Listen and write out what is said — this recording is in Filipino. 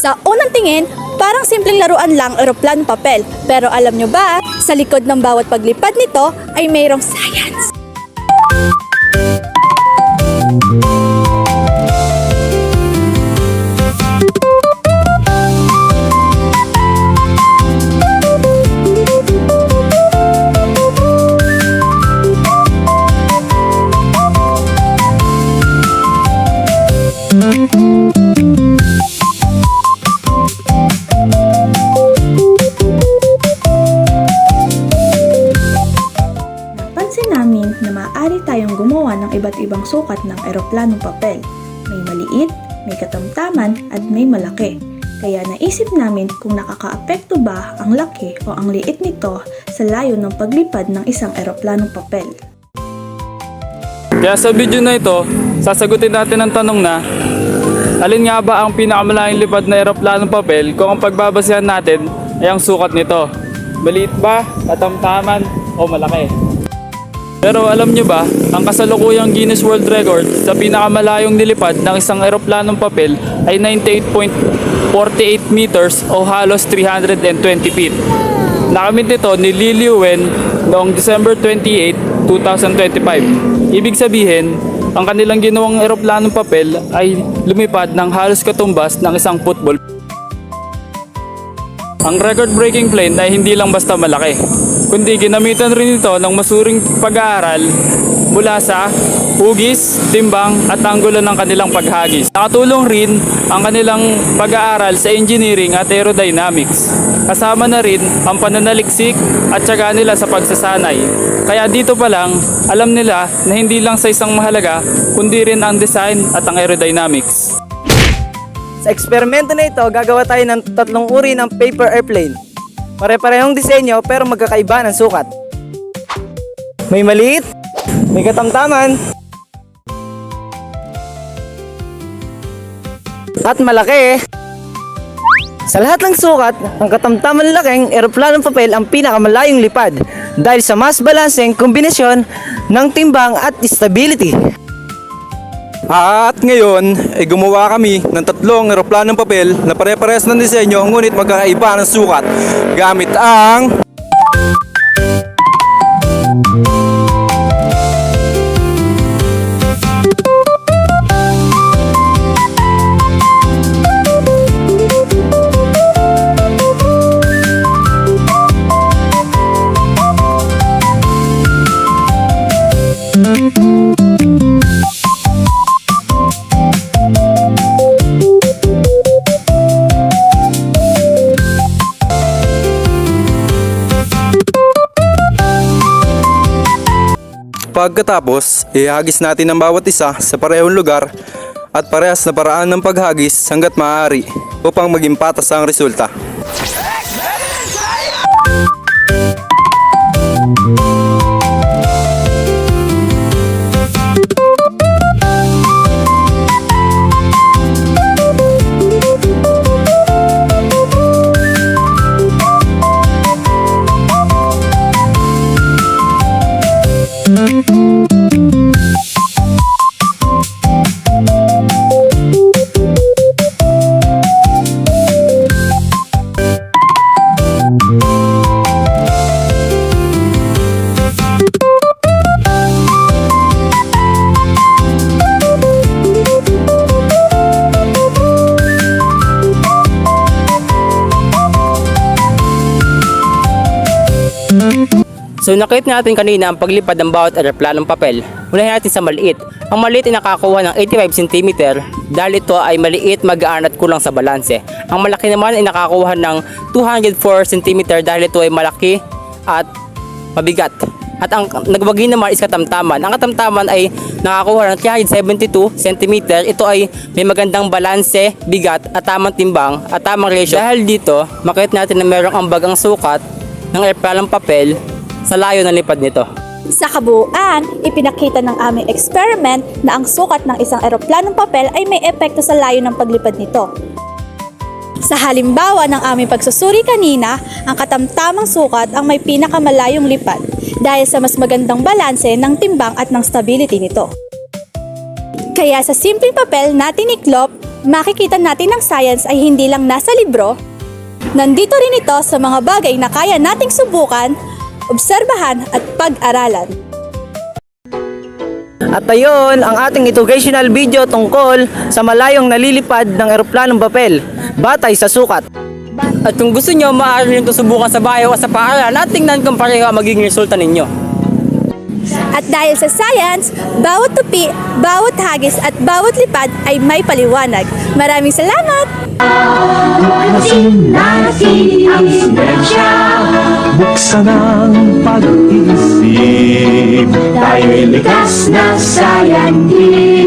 Sa unang tingin, parang simpleng laruan lang eroplanong papel. Pero alam nyo ba, sa likod ng bawat paglipad nito ay mayroong science. Napansin namin na maaari tayong gumawa ng iba't ibang sukat ng eroplanong papel. May maliit, may katamtaman, at may malaki. Kaya naisip namin kung nakakaapekto ba ang laki o ang liit nito sa layo ng paglipad ng isang eroplanong papel. Kaya sa video na ito, sasagutin natin ang tanong na alin nga ba ang pinakamalayong lipad na eroplanong papel kung ang pagbabasihan natin ay ang sukat nito. Maliit ba, katamtaman o malaki? Pero alam nyo ba, ang kasalukuyang Guinness World Record sa pinakamalayong nilipad ng isang eroplanong papel ay 98.48 meters o halos 320 feet. Nakamit nito ni Lily Wen noong December 28, 2025. Ibig sabihin, ang kanilang ginawang eroplanong papel ay lumipad ng halos katumbas ng isang football. Ang record-breaking plane ay hindi lang basta malaki, kundi ginamitan rin ito ng masuring pag-aaral mula sa hugis, timbang at anggulo ng kanilang paghagis. Nakatulong rin ang kanilang pag-aaral sa engineering at aerodynamics. Kasama na rin ang pananaliksik at tiyaga nila sa pagsasanay. Kaya dito pa lang, alam nila na hindi lang sa isang mahalaga, kundi rin ang design at ang aerodynamics. Sa eksperimento na ito, gagawa tayo ng tatlong uri ng paper airplane. Pare-parehong disenyo pero magkakaiba ng sukat. May maliit, may katamtaman, at malaki. Sa lahat ng sukat, ang katamtaman laking eroplanong papel ang pinakamalayong lipad dahil sa mas balanseng kombinasyon ng timbang at stability. At ngayon ay gumawa kami ng tatlong eroplanong papel na pare-parehas ng disenyo ngunit magkakaiba ng sukat gamit ang pagkatapos, ihagis natin ang bawat isa sa parehong lugar at parehas na paraan ng paghagis hanggat maaari upang maging patas ang resulta. So nakita natin kanina ang paglipad ng bawat eroplanong papel. Unahin natin sa maliit. Ang maliit ay nakakuha ng 85 cm dahil ito ay maliit, magaan at kulang sa balanse. Ang malaki naman ay nakakuha ng 204 cm dahil ito ay malaki at mabigat. At ang nagwagi naman is katamtaman. Ang katamtaman ay nakakuha ng 372 cm. Ito ay may magandang balanse, bigat at tamang timbang at tamang ratio. Dahil dito, makita natin na mayroong ambag ang sukat ng eroplanong papel sa layo ng lipad nito. Sa kabuuan, ipinakita ng aming experiment na ang sukat ng isang eroplanong papel ay may epekto sa layo ng paglipad nito. Sa halimbawa ng aming pagsusuri kanina, ang katamtamang sukat ang may pinakamalayong lipad dahil sa mas magandang balanse ng timbang at ng stability nito. Kaya sa simpleng papel na tiniklop, makikita natin ang science ay hindi lang nasa libro, nandito rin ito sa mga bagay na kaya nating subukan, obserbahan at pag-aralan. At ayun, ang ating educational video tungkol sa malayong nalilipad ng eroplanong papel, batay sa sukat. At kung gusto nyo, maaari nyo ito subukan sa bahay o sa paaralan at tingnan kung pareho ang magiging resulta ninyo. At dahil sa science, bawat tupi, bawat hagis at bawat lipad ay may paliwanag. Maraming salamat! Buksan natin ang sinesya, buksan ang pag-iisip, tayo'y likas na sayangin.